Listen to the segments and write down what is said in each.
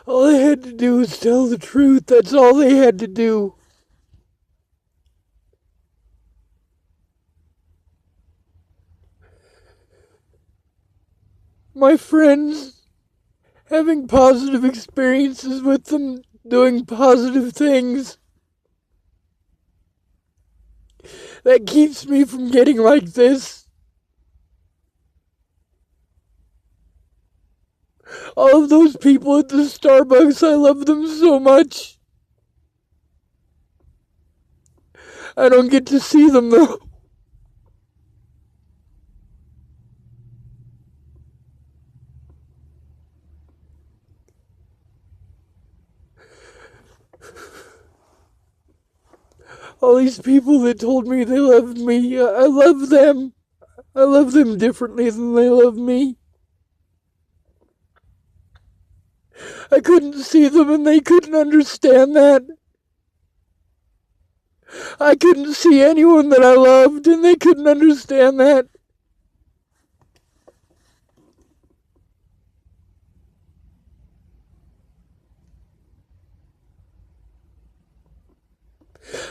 All they had to do was tell the truth. That's all they had to do. My friends, having positive experiences with them, doing positive things, that keeps me from getting like this. All of those people at the Starbucks, I love them so much. I don't get to see them though. All these people that told me they loved me, I love them. I love them differently than they love me. I couldn't see them and they couldn't understand that. I couldn't see anyone that I loved and they couldn't understand that.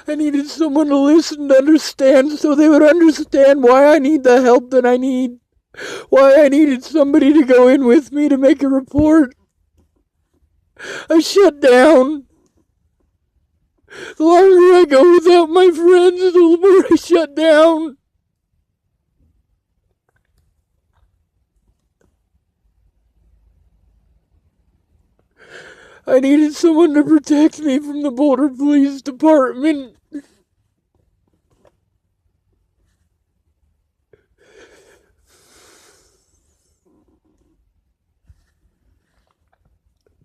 I needed someone to listen to understand so they would understand why I need the help that I need. Why I needed somebody to go in with me to make a report. I shut down. The longer I go without my friends, the more I shut down. I needed someone to protect me from the Boulder Police Department.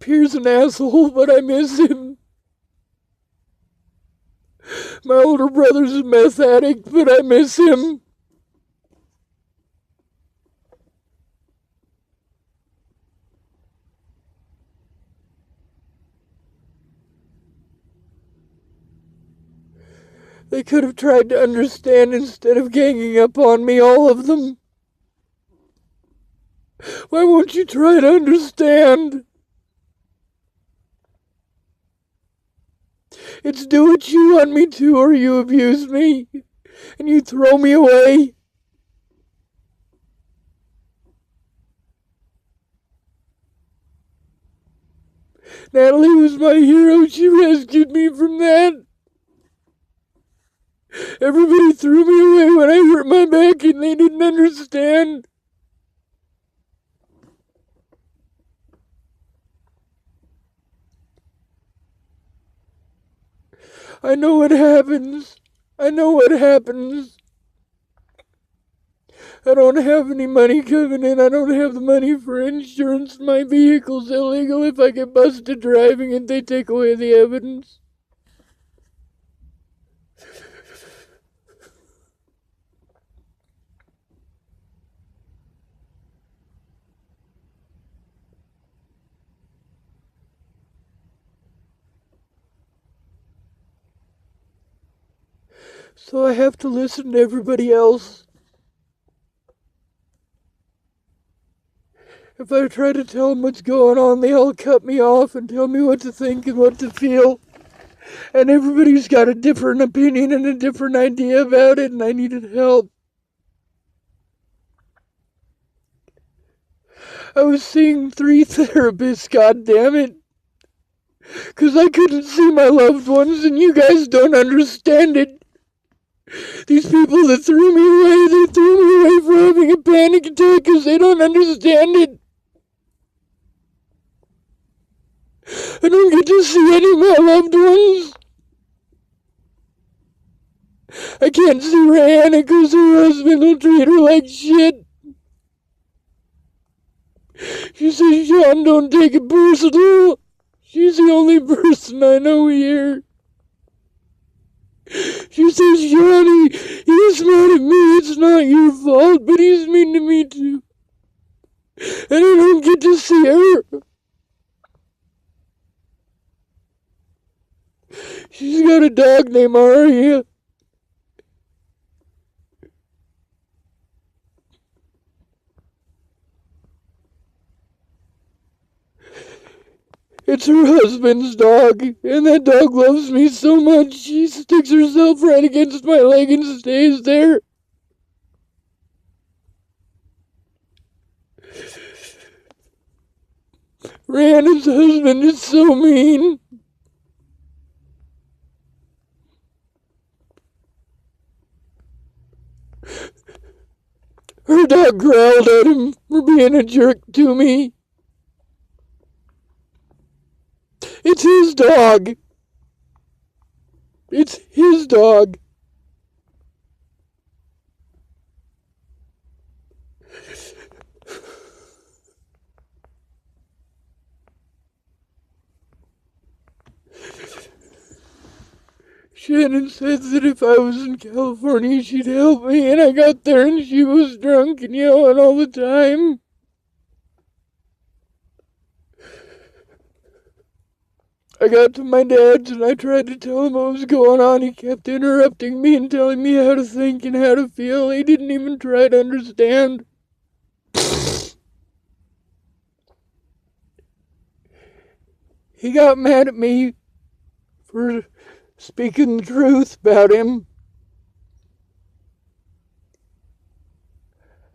Pierre's an asshole, but I miss him. My older brother's a meth addict, but I miss him. They could have tried to understand instead of ganging up on me, all of them. Why won't you try to understand? It's do what you want me to or you abuse me and you throw me away. Natalie was my hero. She rescued me from that. Everybody threw me away when I hurt my back and they didn't understand. I know what happens. I know what happens. I don't have any money coming in. I don't have the money for insurance. My vehicle's illegal. If I get busted driving it, they take away the evidence. So I have to listen to everybody else. If I try to tell them what's going on, they all cut me off and tell me what to think and what to feel. And everybody's got a different opinion and a different idea about it, and I needed help. I was seeing 3 therapists, goddammit. 'Cause I couldn't see my loved ones, and you guys don't understand it. These people that threw me away, they threw me away for having a panic attack because they don't understand it. I don't get to see any of my loved ones. I can't see Rihanna because her husband will treat her like shit. She says, Sean, don't take it personal. She's the only person I know here. She says, Johnny, he's mad at me. It's not your fault, but he's mean to me too. And I don't get to see her. She's got a dog named Aria. It's her husband's dog, and that dog loves me so much, she sticks herself right against my leg and stays there. Rihanna's husband is so mean. Her dog growled at him for being a jerk to me. It's his dog. It's his dog. Shannon said that if I was in California, she'd help me, and I got there and she was drunk and yelling all the time. I got to my dad's and I tried to tell him what was going on. He kept interrupting me and telling me how to think and how to feel. He didn't even try to understand. He got mad at me for speaking the truth about him.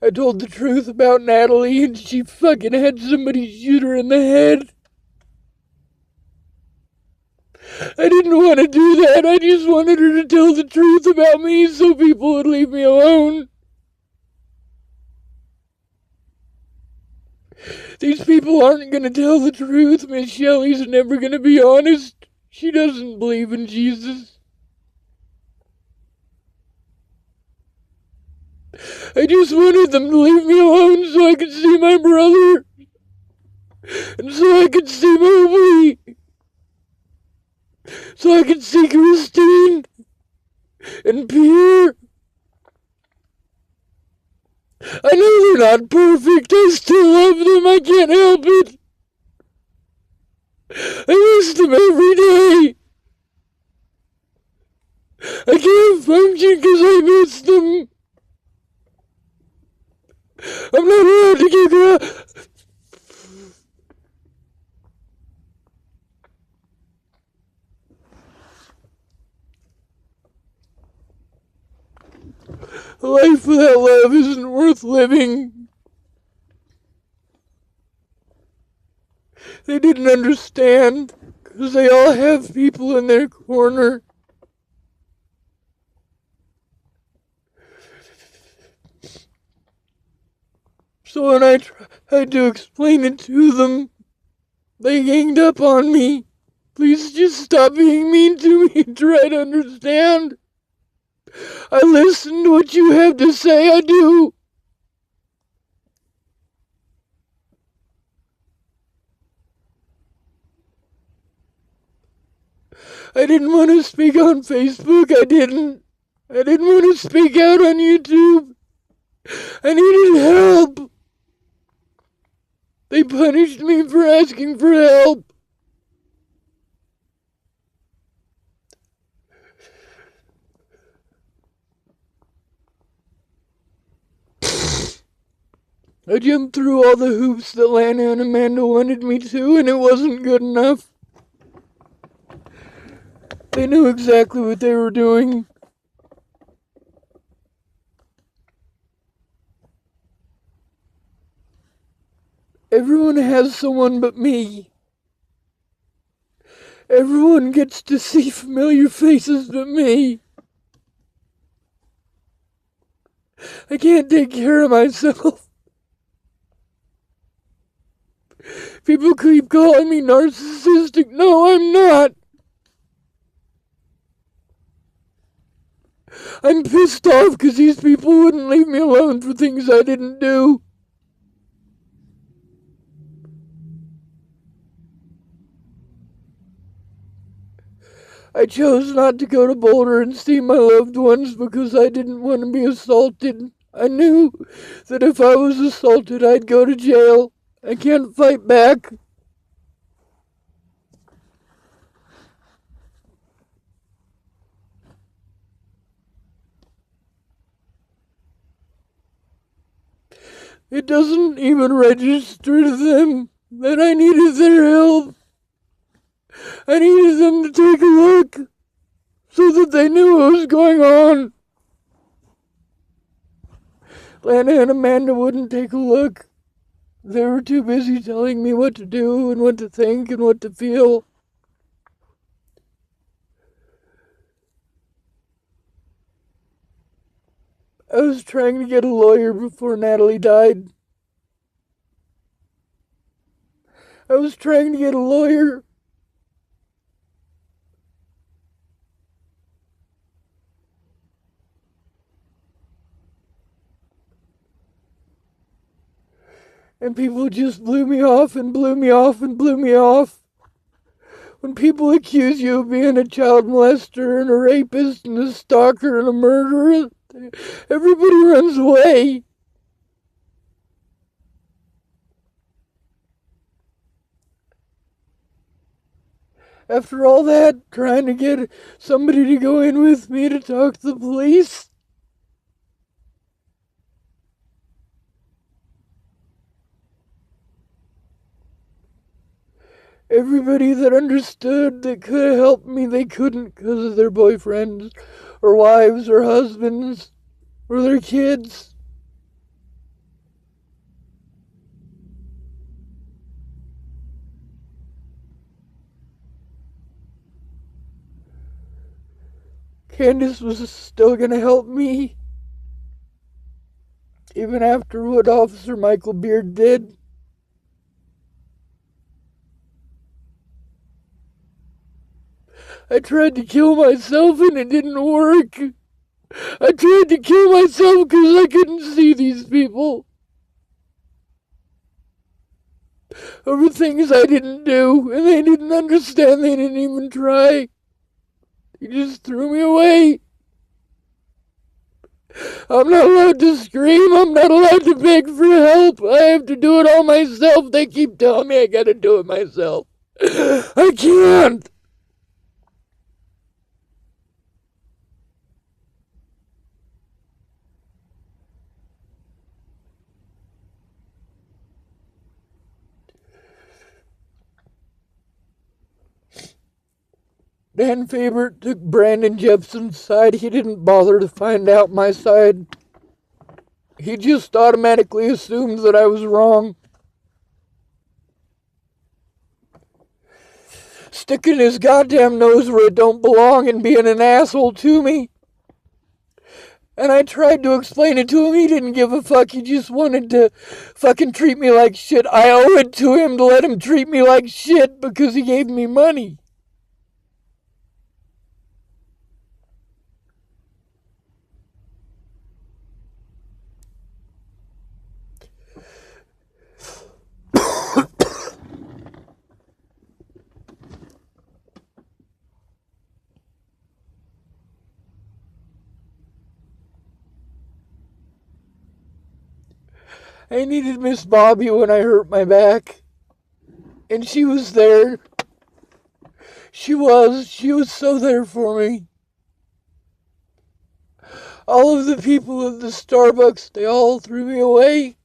I told the truth about Natalie and she fucking had somebody shoot her in the head. I didn't want to do that. I just wanted her to tell the truth about me so people would leave me alone. These people aren't going to tell the truth. Miss Shelley's never going to be honest. She doesn't believe in Jesus. I just wanted them to leave me alone so I could see my brother. And so I could see Mobley. So I could see Christine and Pierre. I know they're not perfect. I still love them. I can't help it. I miss them every day. I can't function because I miss them. I'm not allowed to get around. A life without love isn't worth living. They didn't understand because they all have people in their corner. So when I tried to explain it to them, they ganged up on me. Please just stop being mean to me and try to understand. I listen to what you have to say, I do. I didn't want to speak on Facebook, I didn't want to speak out on YouTube. I needed help. They punished me for asking for help. I jumped through all the hoops that Lana and Amanda wanted me to, and it wasn't good enough. They knew exactly what they were doing. Everyone has someone but me. Everyone gets to see familiar faces but me. I can't take care of myself. People keep calling me narcissistic. No, I'm not. I'm pissed off because these people wouldn't leave me alone for things I didn't do. I chose not to go to Boulder and see my loved ones because I didn't want to be assaulted. I knew that if I was assaulted, I'd go to jail. I can't fight back. It doesn't even register to them that I needed their help. I needed them to take a look so that they knew what was going on. Lana and Amanda wouldn't take a look. They were too busy telling me what to do and what to think and what to feel. I was trying to get a lawyer before Natalie died. I was trying to get a lawyer. And people just blew me off and blew me off and blew me off. When people accuse you of being a child molester and a rapist and a stalker and a murderer, everybody runs away. After all that, trying to get somebody to go in with me to talk to the police, everybody that understood that could have helped me, they couldn't because of their boyfriends or wives or husbands or their kids. Candace was still going to help me, even after what Officer Michael Beard did. I tried to kill myself and it didn't work. I tried to kill myself because I couldn't see these people over things I didn't do, and they didn't understand. They didn't even try. They just threw me away. I'm not allowed to scream. I'm not allowed to beg for help. I have to do it all myself. They keep telling me I gotta do it myself. I can't. Dan Faber took Brandon Jepson's side. He didn't bother to find out my side. He just automatically assumed that I was wrong. Sticking his goddamn nose where it don't belong and being an asshole to me. And I tried to explain it to him. He didn't give a fuck. He just wanted to fucking treat me like shit. I owe it to him to let him treat me like shit because he gave me money. I needed Miss Bobby when I hurt my back. And she was there. She was so there for me. All of the people at the Starbucks, they all threw me away.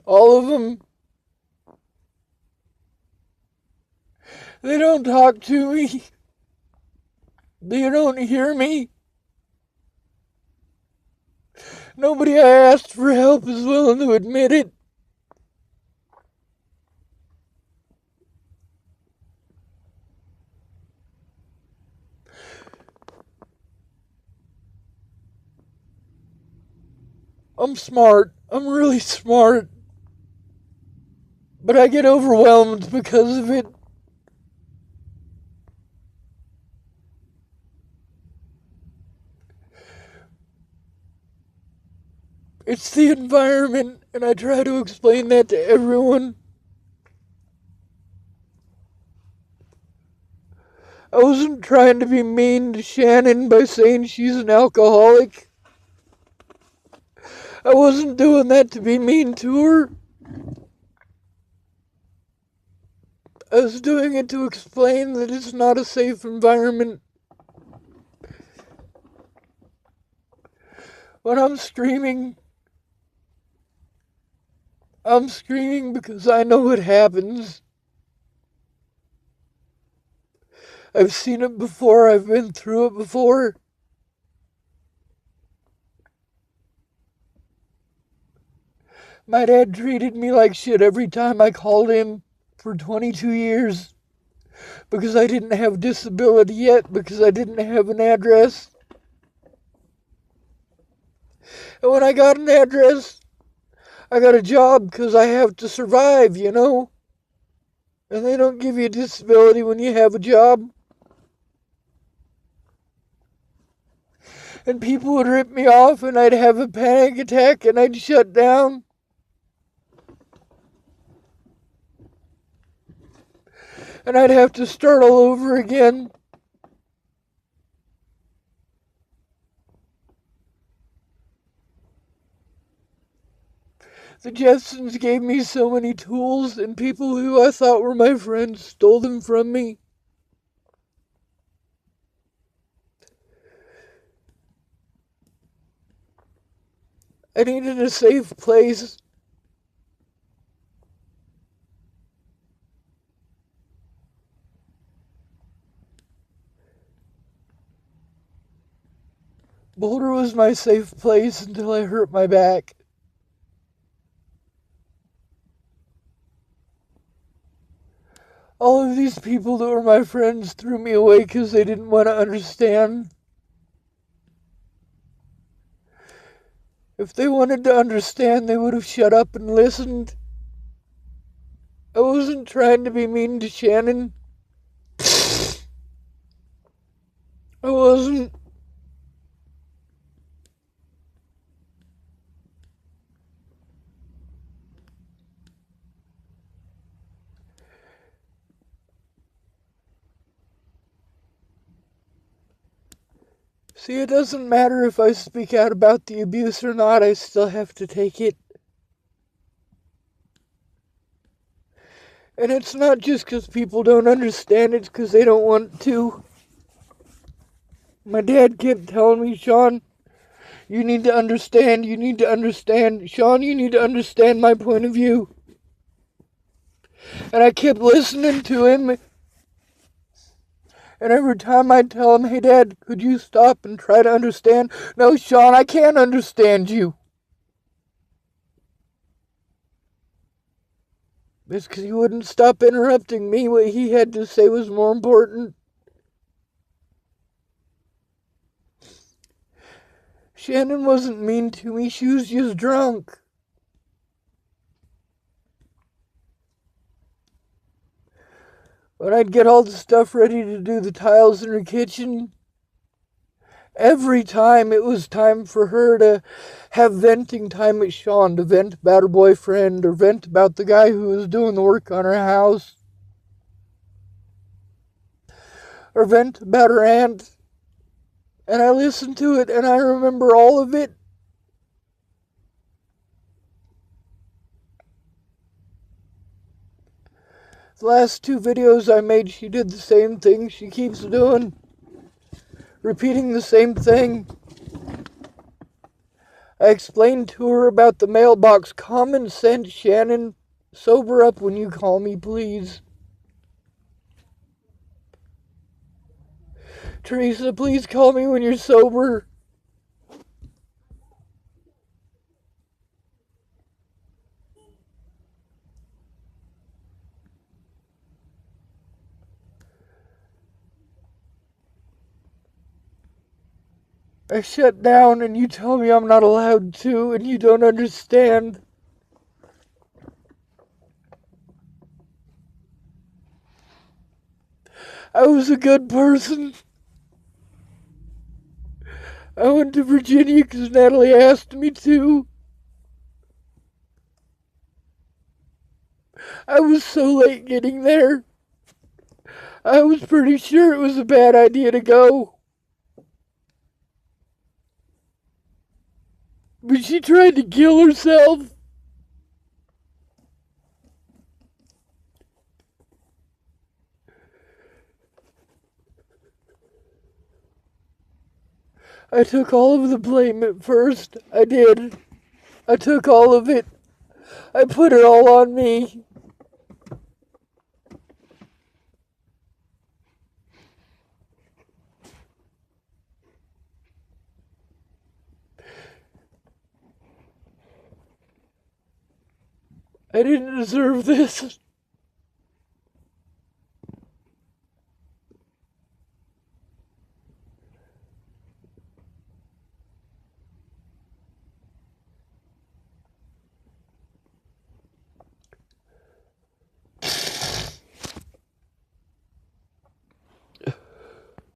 All of them. They don't talk to me. They don't hear me. Nobody I asked for help is willing to admit it. I'm smart. I'm really smart. But I get overwhelmed because of it. It's the environment, and I try to explain that to everyone. I wasn't trying to be mean to Shannon by saying she's an alcoholic. I wasn't doing that to be mean to her. I was doing it to explain that it's not a safe environment. When I'm screaming because I know what happens. I've seen it before. I've been through it before. My dad treated me like shit every time I called him for 22 years because I didn't have disability yet, because I didn't have an address. And when I got an address, I got a job because I have to survive, you know? And they don't give you a disability when you have a job. And people would rip me off and I'd have a panic attack and I'd shut down. And I'd have to start all over again. The Jetsons gave me so many tools, and people who I thought were my friends stole them from me. I needed a safe place. Boulder was my safe place until I hurt my back. All of these people that were my friends threw me away because they didn't want to understand. If they wanted to understand, they would have shut up and listened. I wasn't trying to be mean to Shannon. I wasn't. See, it doesn't matter if I speak out about the abuse or not, I still have to take it. And it's not just because people don't understand, it's because they don't want to. My dad kept telling me, Sean, you need to understand, you need to understand. Sean, you need to understand my point of view. And I kept listening to him. And every time I'd tell him, hey, Dad, could you stop and try to understand? No, Sean, I can't understand you. It's because he wouldn't stop interrupting me. What he had to say was more important. Shannon wasn't mean to me. She was just drunk. When I'd get all the stuff ready to do the tiles in her kitchen, every time it was time for her to have venting time at Sean, to vent about her boyfriend or vent about the guy who was doing the work on her house, or vent about her aunt. And I listened to it and I remember all of it. The last 2 videos I made, she did the same thing she keeps doing. Repeating the same thing. I explained to her about the mailbox. Common sense, Shannon. Sober up when you call me, please. Teresa, please call me when you're sober. I shut down and you tell me I'm not allowed to and you don't understand. I was a good person. I went to Virginia because Natalie asked me to. I was so late getting there. I was pretty sure it was a bad idea to go. But she tried to kill herself. I took all of the blame at first. I did. I took all of it. I put it all on me. I didn't deserve this.